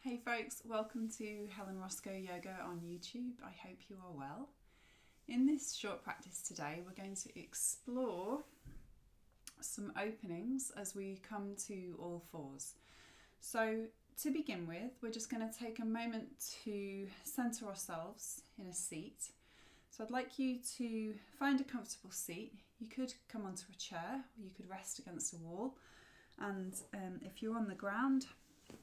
Hey folks, welcome to Helen Roscoe Yoga on YouTube. I hope you are well. In this short practice today, we're going to explore some openings as we come to all fours. So to begin with, we're just going to take a moment to center ourselves in a seat. So I'd like you to find a comfortable seat. You could come onto a chair, or you could rest against a wall. And if you're on the ground,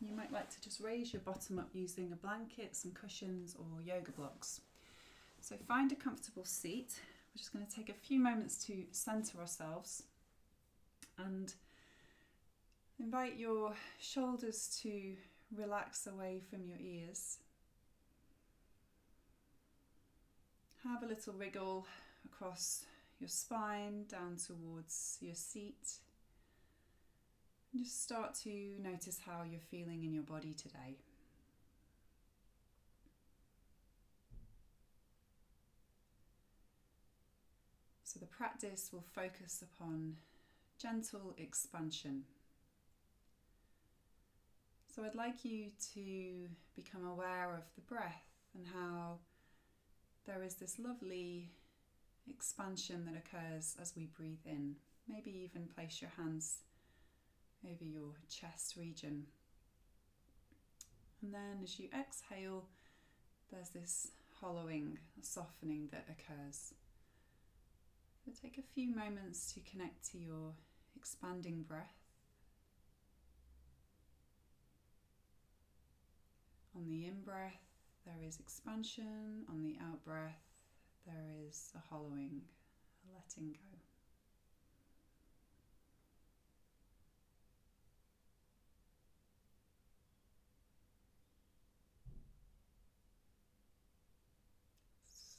you might like to just raise your bottom up using a blanket, some cushions or yoga blocks. So find a comfortable seat. We're just going to take a few moments to center ourselves and invite your shoulders to relax away from your ears. Have a little wriggle across your spine down towards your seat. And just start to notice how you're feeling in your body today. So the practice will focus upon gentle expansion. So I'd like you to become aware of the breath and how there is this lovely expansion that occurs as we breathe in. Maybe even place your hands over your chest region. And then as you exhale, there's this hollowing, a softening that occurs. So take a few moments to connect to your expanding breath. On the in-breath, there is expansion. On the out-breath, there is a hollowing, a letting go.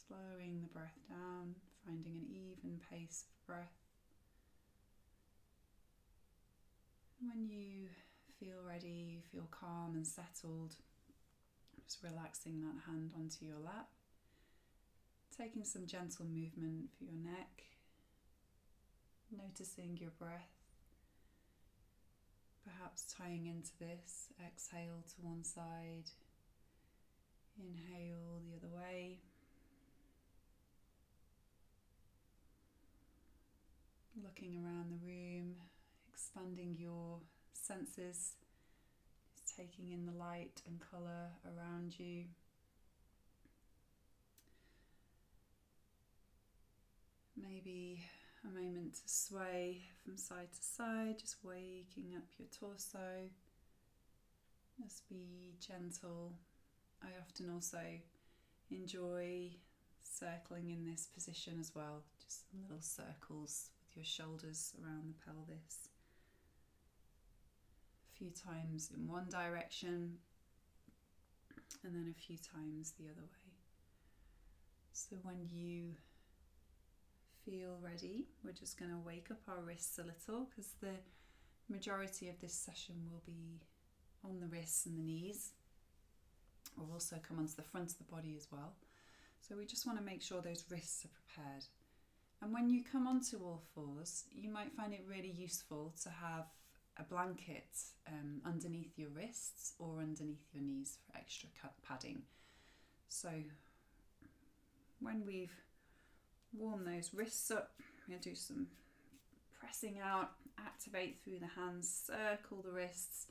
Slowing the breath down, finding an even pace of breath. When you feel ready, feel calm and settled, just relaxing that hand onto your lap. Taking some gentle movement for your neck. Noticing your breath. Perhaps tying into this, exhale to one side. Inhale the other way. Looking around the room, expanding your senses, just taking in the light and colour around you. Maybe a moment to sway from side to side, just waking up your torso. Just be gentle. I often also enjoy circling in this position as well, just some little circles with your shoulders around the pelvis. A few times in one direction and then a few times the other way. So when you feel ready, we're just going to wake up our wrists a little because the majority of this session will be on the wrists and the knees. We'll also come onto the front of the body as well. So we just want to make sure those wrists are prepared. And when you come onto all fours, you might find it really useful to have a blanket underneath your wrists or underneath your knees for extra padding. So when we've warmed those wrists up, we're going to do some pressing out, activate through the hands, circle the wrists,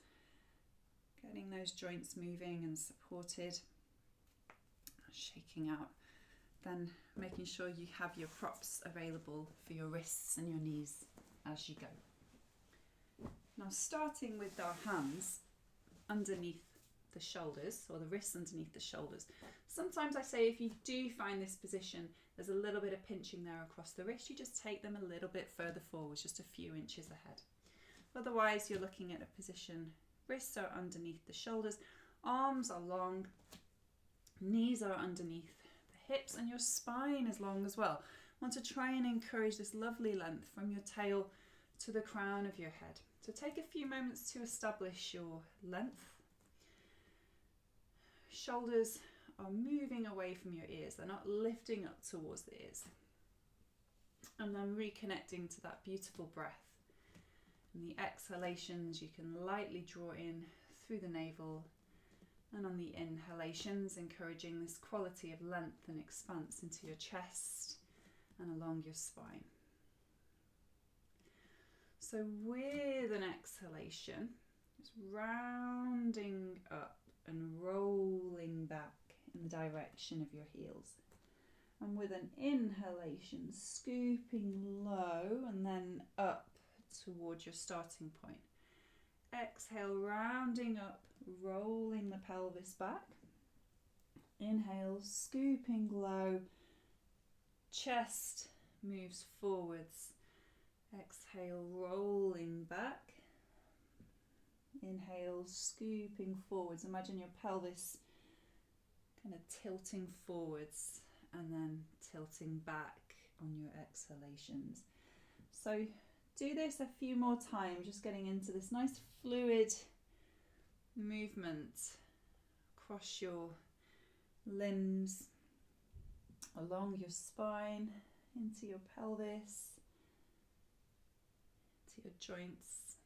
getting those joints moving and supported, shaking out. Then making sure you have your props available for your wrists and your knees as you go. Now starting with our hands underneath the shoulders, or the wrists underneath the shoulders. Sometimes I say if you do find this position, there's a little bit of pinching there across the wrist, you just take them a little bit further forwards, just a few inches ahead. Otherwise you're looking at a position, wrists are underneath the shoulders, arms are long, knees are underneath hips, and your spine is long as well. Want to try and encourage this lovely length from your tail to the crown of your head. So take a few moments to establish your length. Shoulders are moving away from your ears, they're not lifting up towards the ears. And then reconnecting to that beautiful breath. And the exhalations you can lightly draw in through the navel And on the inhalations, encouraging this quality of length and expanse into your chest and along your spine. So with an exhalation, just rounding up and rolling back in the direction of your heels. And with an inhalation, scooping low and then up towards your starting point. Exhale, rounding up, rolling the pelvis back. Inhale, scooping low, chest moves forwards. Exhale, rolling back. Inhale, scooping forwards. Imagine your pelvis kind of tilting forwards and then tilting back on your exhalations. So do this a few more times, just getting into this nice fluid movement across your limbs, along your spine, into your pelvis, to your joints.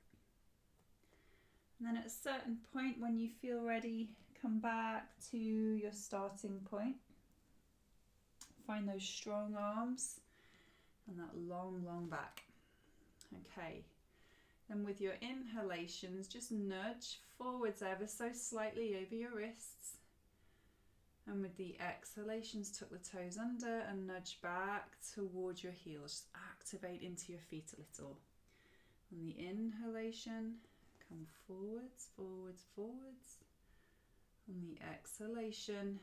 And then at a certain point, when you feel ready, come back to your starting point. Find those strong arms and that long, long back. Okay, then with your inhalations, just nudge forwards ever so slightly over your wrists. And with the exhalations, tuck the toes under and nudge back towards your heels. Just activate into your feet a little. On the inhalation, come forwards, forwards, forwards. On the exhalation,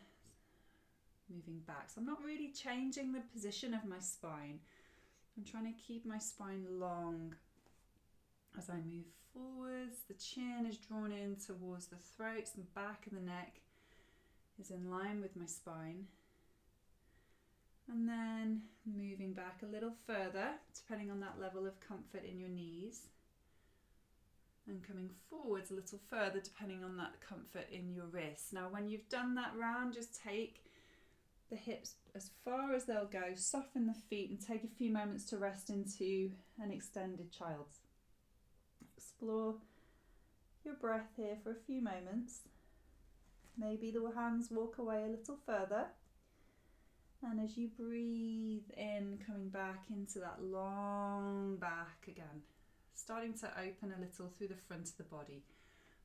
moving back. So I'm not really changing the position of my spine. I'm trying to keep my spine long. As I move forwards, the chin is drawn in towards the throat, the back of the neck is in line with my spine. And then moving back a little further, depending on that level of comfort in your knees. And coming forwards a little further, depending on that comfort in your wrists. Now, when you've done that round, just take the hips as far as they'll go, soften the feet and take a few moments to rest into an extended child's. Explore your breath here for a few moments. Maybe the hands walk away a little further. And as you breathe in, coming back into that long back again, starting to open a little through the front of the body.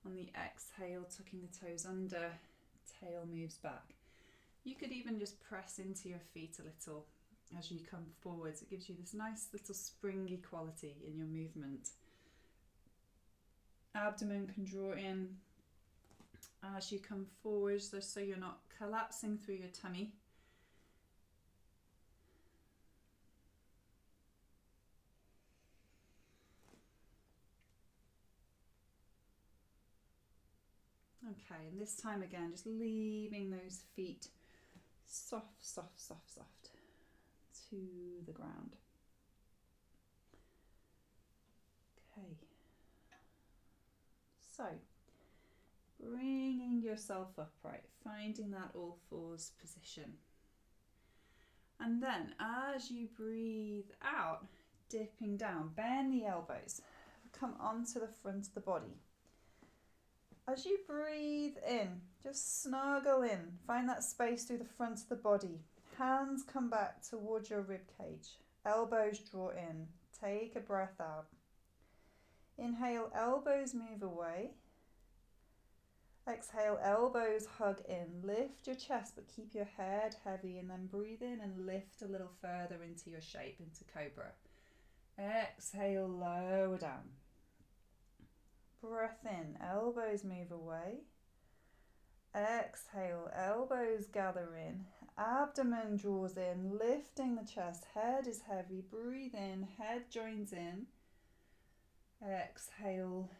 On the exhale, tucking the toes under, tail moves back. You could even just press into your feet a little as you come forwards. It gives you this nice little springy quality in your movement. Abdomen can draw in as you come forwards, so you're not collapsing through your tummy. Okay, and this time again, just leaving those feet soft, soft, soft, soft to the ground. Okay, so bringing yourself upright, finding that all fours position. And then as you breathe out, dipping down, bend the elbows, come onto the front of the body. As you breathe in, just snuggle in, find that space through the front of the body. Hands come back towards your rib cage, elbows draw in, take a breath out. Inhale, elbows move away. Exhale, elbows hug in, lift your chest but keep your head heavy, and then breathe in and lift a little further into your shape, into Cobra. Exhale, lower down. Breath in, elbows move away. Exhale, elbows gather in, abdomen draws in, lifting the chest, head is heavy, breathe in, head joins in. Exhale,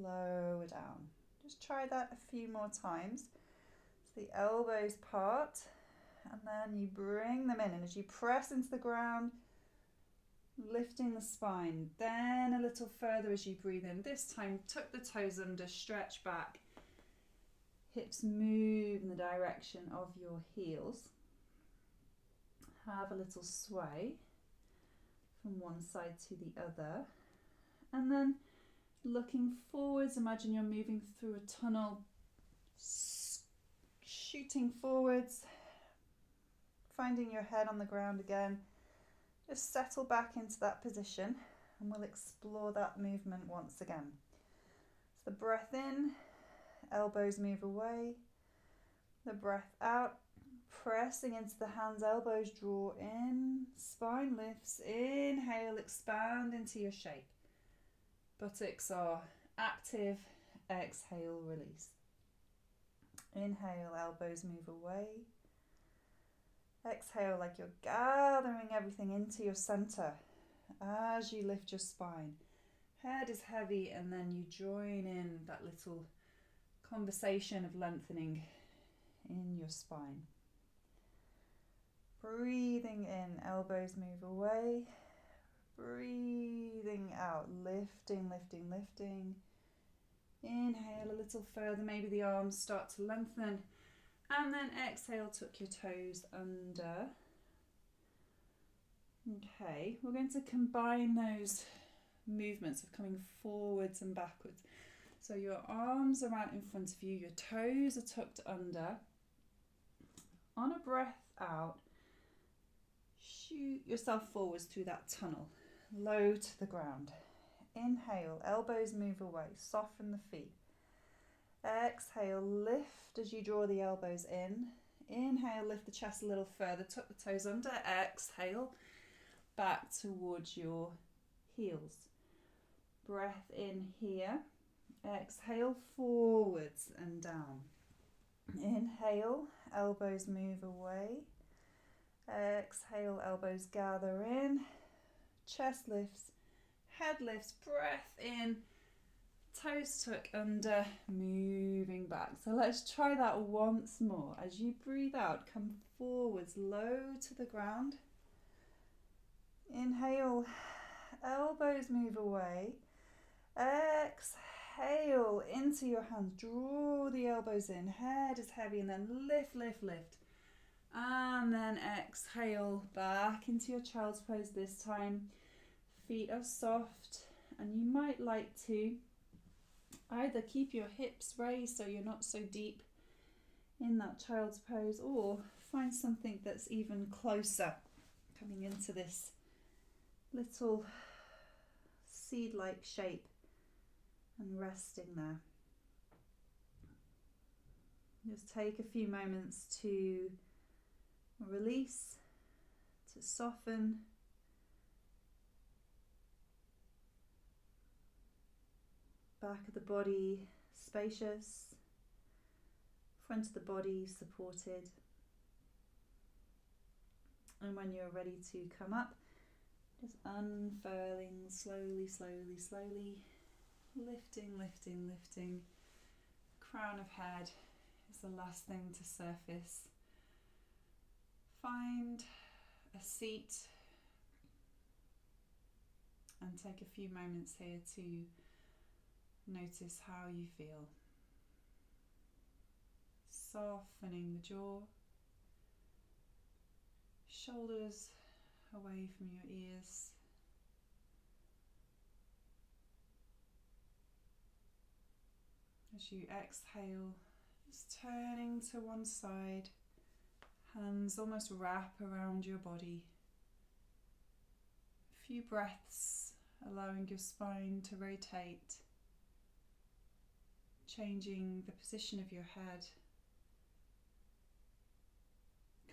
lower down. Just try that a few more times. So the elbows part, and then you bring them in, and as you press into the ground, lifting the spine, then a little further as you breathe in. This time, tuck the toes under, stretch back. Hips move in the direction of your heels. Have a little sway from one side to the other. And then looking forwards, imagine you're moving through a tunnel Shooting forwards, finding your head on the ground again. Just settle back into that position and we'll explore that movement once again. So the breath in, elbows move away. The breath out, pressing into the hands, elbows draw in, spine lifts, inhale, expand into your shape. Buttocks are active, exhale, release. Inhale, elbows move away. Exhale like you're gathering everything into your center as you lift your spine. Head is heavy and then you join in that little conversation of lengthening in your spine. Breathing in, elbows move away. Breathing out, lifting, lifting, lifting. Inhale a little further, maybe the arms start to lengthen. And then exhale, tuck your toes under. Okay, we're going to combine those movements of coming forwards and backwards. So your arms are out in front of you, your toes are tucked under. On a breath out, shoot yourself forwards through that tunnel, low to the ground. Inhale, elbows move away, soften the feet. Exhale, lift as you draw the elbows in. Inhale, lift the chest a little further, tuck the toes under. Exhale, back towards your heels. Breath in here. Exhale, forwards and down. Inhale, elbows move away. Exhale, elbows gather in. Chest lifts, head lifts, breath in. Toes tuck under, moving back. So let's try that once more. As you breathe out, come forwards, low to the ground. Inhale, elbows move away. Exhale, into your hands. Draw the elbows in. Head is heavy and then lift, lift, lift. And then exhale, back into your child's pose this time. Feet are soft and you might like to either keep your hips raised so you're not so deep in that child's pose, or find something that's even closer, coming into this little seed-like shape and resting there. Just take a few moments to release, to soften. Back of the body spacious, front of the body supported. And when you're ready to come up, just unfurling slowly, slowly, slowly, lifting, lifting, lifting. Crown of head is the last thing to surface. Find a seat and take a few moments here to notice how you feel. Softening the jaw, shoulders away from your ears. As you exhale, just turning to one side, hands almost wrap around your body. A few breaths, allowing your spine to rotate. Changing the position of your head.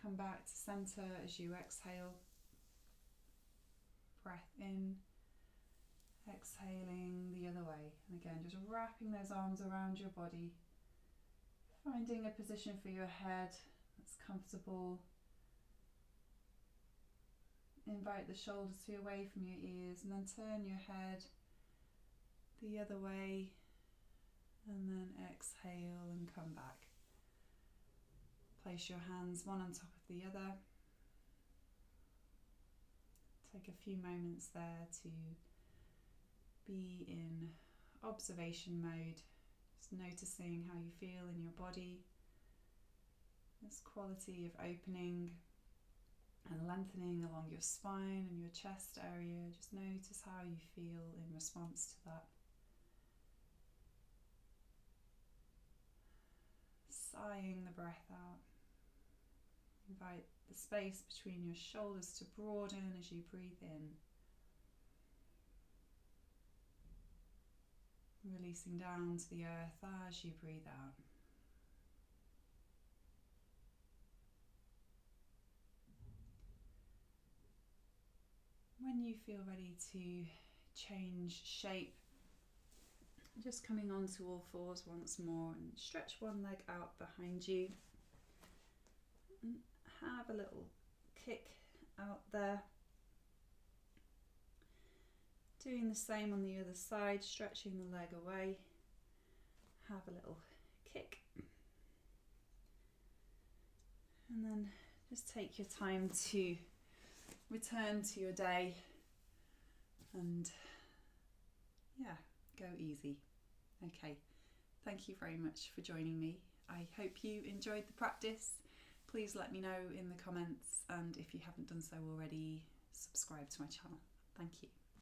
Come back to center as you exhale. Breath in. Exhaling the other way. And again, just wrapping those arms around your body. Finding a position for your head that's comfortable. Invite the shoulders to be away from your ears and then turn your head the other way. And then exhale and come back. Place your hands one on top of the other. Take a few moments there to be in observation mode, just noticing how you feel in your body. This quality of opening and lengthening along your spine and your chest area. Just notice how you feel in response to that. sighing the breath out. Invite the space between your shoulders to broaden as you breathe in. Releasing down to the earth as you breathe out. When you feel ready to change shape, just coming onto all fours once more and stretch one leg out behind you. And have a little kick out there. Doing the same on the other side, stretching the leg away. Have a little kick. And then just take your time to return to your day and go easy. Okay, thank you very much for joining me. I hope you enjoyed the practice. Please let me know in the comments, and if you haven't done so already, subscribe to my channel. Thank you.